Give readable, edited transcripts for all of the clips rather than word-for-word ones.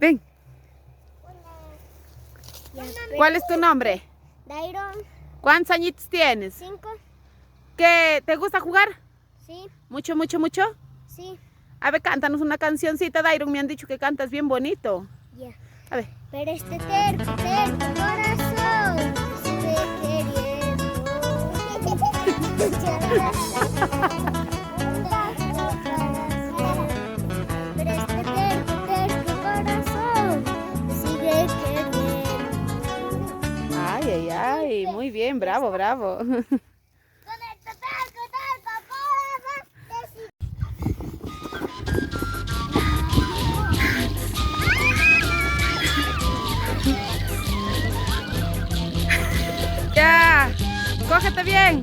Ven. Ya, ¿Cuál es tu nombre? Dairon, ¿Cuántos añitos tienes? 5, ¿Qué te gusta jugar? sí, ¿Mucho, mucho, mucho? sí, A ver, cántanos una cancioncita, Dairon. Me han dicho que cantas bien bonito. ya. A ver. Pero este terco, terco corazón sigue queriendo. Pero este terco, terco corazón sigue queriendo. Ay, ay, ay. Muy bien, bravo, bravo. Con este terco, terco corazón Ya. Cógete bien.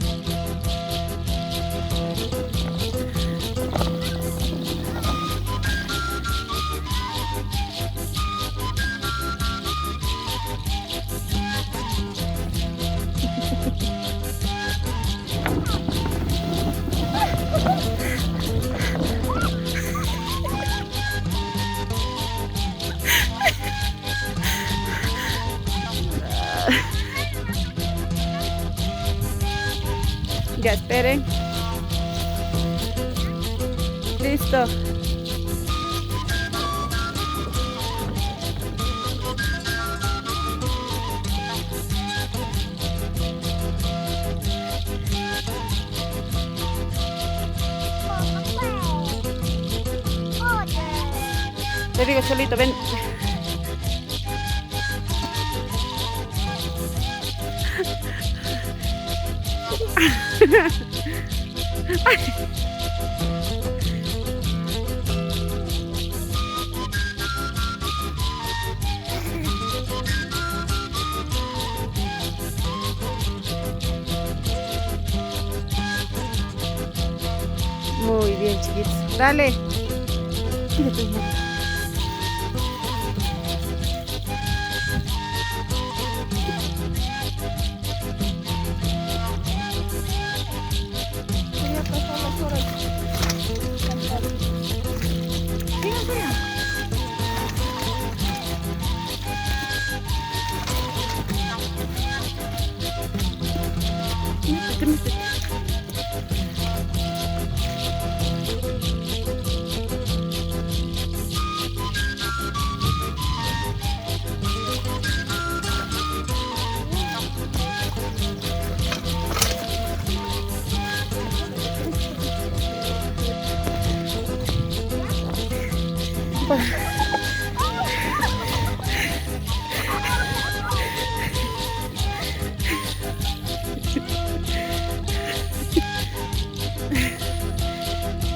Ya esperen. Listo. Te digo, Cholito, ven. Muy bien, chiquitos. Dale. Tírate, mamá.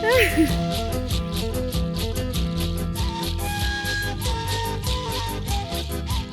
Ay.